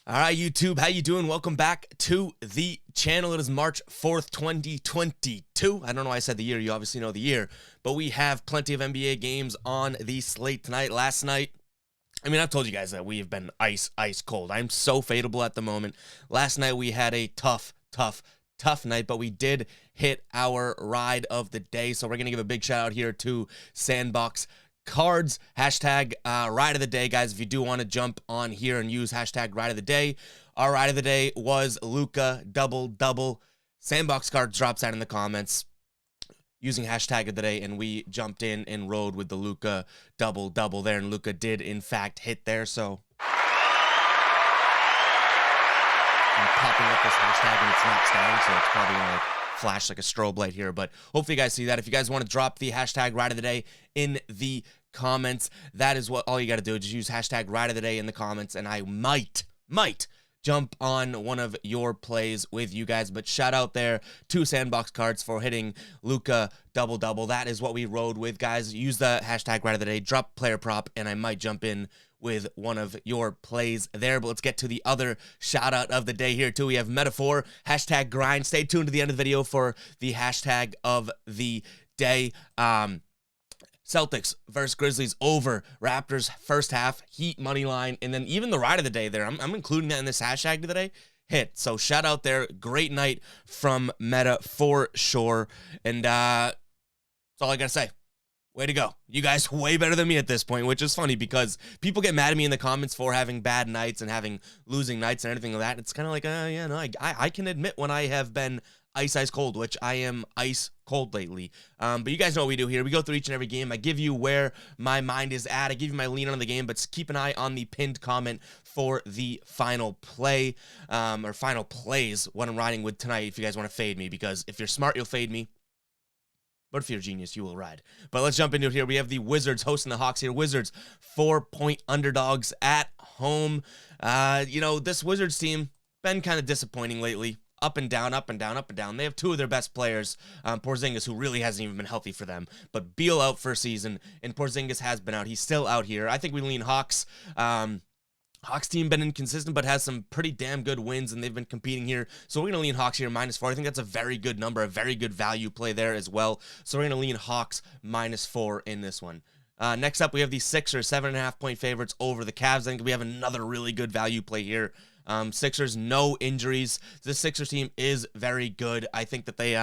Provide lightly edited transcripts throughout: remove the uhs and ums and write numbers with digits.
All right, YouTube, how you doing? Welcome back to the channel. It is March 4th, 2022. I don't know why I said the year. You obviously know the year. But we have plenty of NBA games on the slate tonight. Last night, I've told you guys that we have been ice cold. I'm so fadeable at the moment. Last night, we had a tough night, but we did hit our ride of the day. So we're going to give a big shout out here to Sandbox Cards, hashtag ride of the day, guys. If you do want to jump on here and use hashtag ride of the day, our ride of the day was Luka double. Sandbox Cards drops that in the comments using hashtag of the day, and we jumped in and rode with the Luka double there, and Luka did in fact hit there. So I'm popping up this hashtag and it's not staying, so it's probably gonna flash like a strobe light here, but hopefully you guys see that. If you guys want to drop the hashtag ride of the day in the comments, that is what all you got to do. Just use hashtag ride of the day in the comments, and I might jump on one of your plays with you guys. But shout out there to Sandbox Cards for hitting Luka double. That is what we rode with, guys. Use the hashtag ride of the day, drop player prop, and I might jump in with one of your plays there. But let's get to the other shout out of the day here too. We have Metaphor, hashtag grind. Stay tuned to the end of the video for the hashtag of the day. Celtics versus Grizzlies over. Raptors first half, Heat money line, and then even the ride of the day there. I'm including that in this hashtag today. Hit. So shout out there. Great night from Meta for sure. And that's all I gotta say. Way to go. You guys way better than me at this point, which is funny because people get mad at me in the comments for having bad nights and having losing nights and everything like that. It's kind of like, I can admit when I have been ice cold, which I am ice cold lately. But you guys know what we do here. We go through each and every game. I give you where my mind is at. I give you my lean on the game, but keep an eye on the pinned comment for the final play, or final plays, what I'm riding with tonight if you guys want to fade me, because if you're smart, you'll fade me. But if you're a genius, you will ride. But let's jump into it here. We have the Wizards hosting the Hawks here. Wizards, 4-point underdogs at home. This Wizards team been kind of disappointing lately. Up and down. They have two of their best players, Porzingis, who really hasn't even been healthy for them. But Beal out for a season, and Porzingis has been out. He's still out here. I think we lean Hawks. Hawks team been inconsistent, but has some pretty damn good wins, and they've been competing here. So we're going to lean Hawks here -4. I think that's a very good number, a very good value play there as well. So we're going to lean Hawks -4 in this one. Next up, we have the Sixers, 7.5-point favorites over the Cavs. I think we have another really good value play here. Sixers, no injuries. The Sixers team is very good. I think that they,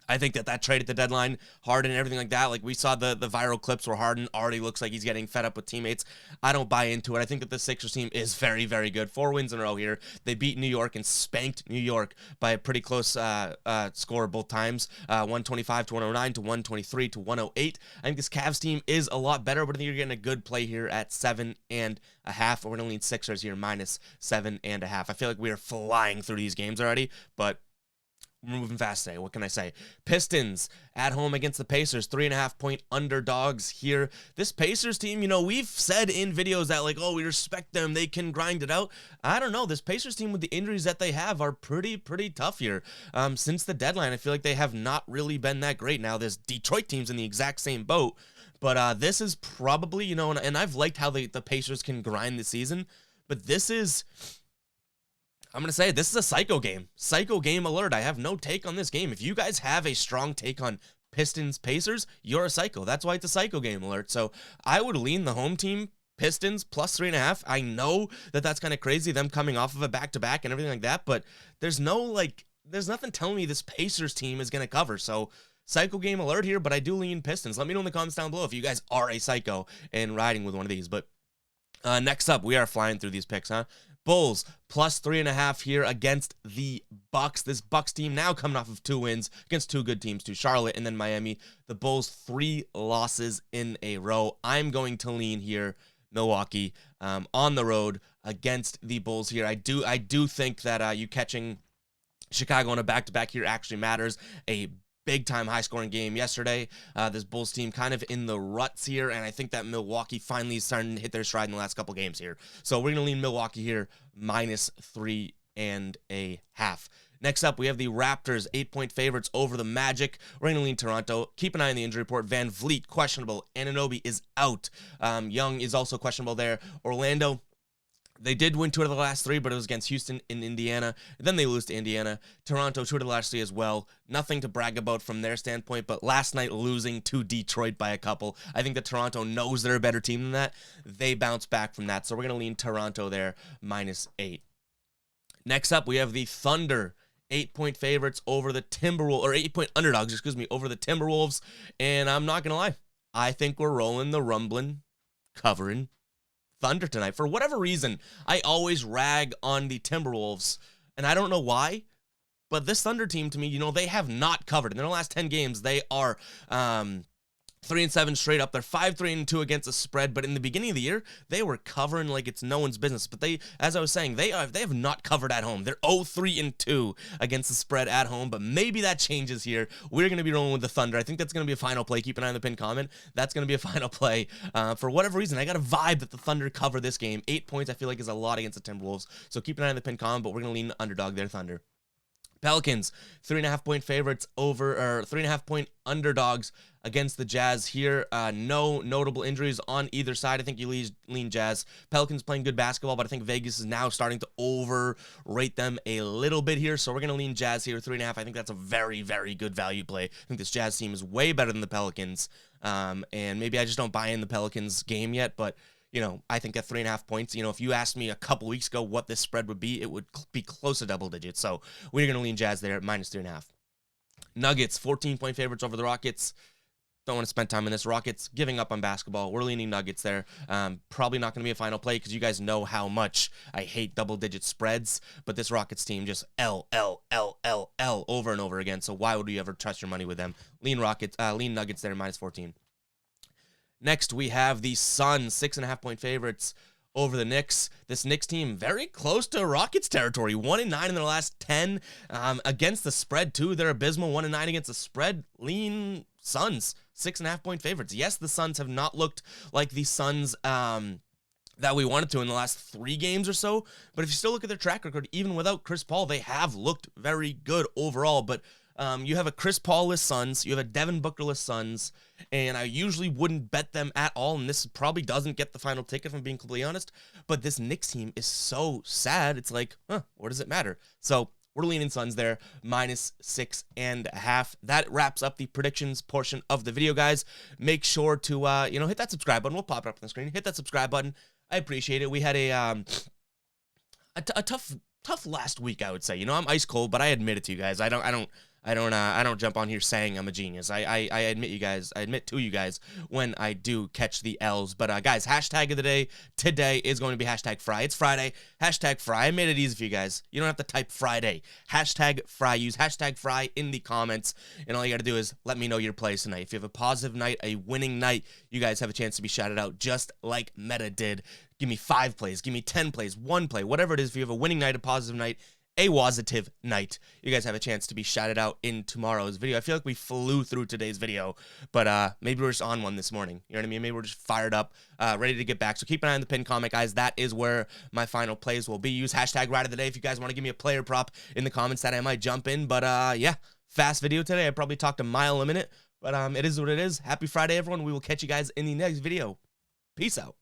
I think that trade at the deadline, Harden and everything like that, like we saw the viral clips where Harden already looks like he's getting fed up with teammates. I don't buy into it. I think that the Sixers team is very, very good. 4 wins in a row here. They beat New York and spanked New York by a pretty close score both times, 125 to 109 to 123 to 108. I think this Cavs team is a lot better, but I think you're getting a good play here at 7.5. We're going to lean Sixers here -7.5. I feel like we are flying through these games already, but we're moving fast today. What can I say? Pistons at home against the Pacers, 3.5-point underdogs here. This Pacers team, we've said in videos that we respect them. They can grind it out. I don't know. This Pacers team with the injuries that they have are pretty tough here. Since the deadline, I feel like they have not really been that great. Now, this Detroit team's in the exact same boat, but this is probably, and I've liked how the Pacers can grind the season, but this is... I'm going to say this is a psycho game. Psycho game alert. I have no take on this game. If you guys have a strong take on Pistons Pacers, you're a psycho. That's why it's a psycho game alert. So I would lean the home team, Pistons, +3.5. I know that that's kind of crazy, them coming off of a back-to-back and everything like that, but there's nothing telling me this Pacers team is going to cover. So psycho game alert here, but I do lean Pistons. Let me know in the comments down below if you guys are a psycho and riding with one of these. But next up, we are flying through these picks, huh? Bulls +3.5 here against the Bucks. This Bucks team now coming off of 2 wins against 2 good teams, too, Charlotte and then Miami. The Bulls 3 losses in a row. I'm going to lean here Milwaukee on the road against the Bulls here. I do think that you catching Chicago on a back-to-back here actually matters. A big-time high-scoring game yesterday. This Bulls team kind of in the ruts here, and I think that Milwaukee finally is starting to hit their stride in the last couple games here. So we're going to lean Milwaukee here -3.5. Next up, we have the Raptors, 8-point favorites over the Magic. We're going to lean Toronto. Keep an eye on the injury report. Van Vliet, questionable. Anunoby is out. Young is also questionable there. Orlando, They did win 2 out of the last 3, but it was against Houston and Indiana. Then they lose to Indiana. Toronto, 2 out of the last 3 as well. Nothing to brag about from their standpoint, but last night losing to Detroit by a couple. I think that Toronto knows they're a better team than that. They bounce back from that, so we're going to lean Toronto there, -8. Next up, we have the Thunder. 8-point favorites over the Timberwolves, or 8-point underdogs, over the Timberwolves. And I'm not going to lie. I think we're rolling the rumbling, covering Thunder tonight. For whatever reason, I always rag on the Timberwolves, and I don't know why, but this Thunder team, to me, they have not covered. In their last 10 games, they are 3-7 straight up. They're 5-3-2 against the spread, but in the beginning of the year, they were covering like it's no one's business. But they, as I was saying, they have not covered at home. They're 0-3-2 against the spread at home, but maybe that changes here. We're going to be rolling with the Thunder. I think that's going to be a final play. Keep an eye on the pinned comment. That's going to be a final play. For whatever reason, I got a vibe that the Thunder cover this game. 8 points, I feel like, is a lot against the Timberwolves. So keep an eye on the pinned comment, but we're going to lean the underdog there, Thunder. Pelicans, 3.5-point favorites over, or 3.5-point underdogs against the Jazz here. No notable injuries on either side. I think you lean Jazz. Pelicans playing good basketball, but I think Vegas is now starting to overrate them a little bit here. So we're going to lean Jazz here, 3.5. I think that's a very, very good value play. I think this Jazz team is way better than the Pelicans. And maybe I just don't buy in the Pelicans game yet, but I think at 3.5 points, if you asked me a couple weeks ago what this spread would be, it would be close to double digits. So we're going to lean Jazz there at -3.5. Nuggets, 14-point favorites over the Rockets. Don't want to spend time on this. Rockets giving up on basketball. We're leaning Nuggets there. Probably not going to be a final play because you guys know how much I hate double-digit spreads. But this Rockets team just L over and over again. So why would you ever trust your money with them? Lean Nuggets there, -14. Next, we have the Suns, 6.5-point favorites over the Knicks. This Knicks team very close to Rockets territory. 1-9 in their last 10 against the spread, too. They're abysmal. 1-9 against the spread. Lean Suns, 6.5-point favorites. Yes, the Suns have not looked like the Suns that we wanted to in the last 3 games or so. But if you still look at their track record, even without Chris Paul, they have looked very good overall. But you have a Chris Paul-less Suns, you have a Devin Booker-less Suns, and I usually wouldn't bet them at all, and this probably doesn't get the final ticket if I'm being completely honest, but this Knicks team is so sad, it's like, what does it matter? So we're leaning Suns there, -6.5. That wraps up the predictions portion of the video, guys. Make sure to, hit that subscribe button. We'll pop it up on the screen. Hit that subscribe button. I appreciate it. We had a tough last week, I would say. I'm ice cold, but I admit it to you guys. I don't jump on here saying I'm a genius. I admit to you guys when I do catch the L's. But guys, hashtag of the day today is going to be #Fry. It's Friday. #Fry. I made it easy for you guys. You don't have to type Friday. #Fry. Use #Fry in the comments. And all you got to do is let me know your plays tonight. If you have a positive night, a winning night, you guys have a chance to be shouted out just like Meta did. Give me 5 plays. Give me 10 plays. 1 play. Whatever it is. If you have a winning night, a positive night, a positive night, you guys have a chance to be shouted out in tomorrow's video. I feel like we flew through today's video, but maybe we're just on one this morning. You know what I mean? Maybe we're just fired up, ready to get back. So keep an eye on the pinned comment, guys. That is where my final plays will be. Use #Ride of the Day if you guys want to give me a player prop in the comments that I might jump in. But yeah, fast video today. I probably talked a mile a minute, but it is what it is. Happy Friday, everyone. We will catch you guys in the next video. Peace out.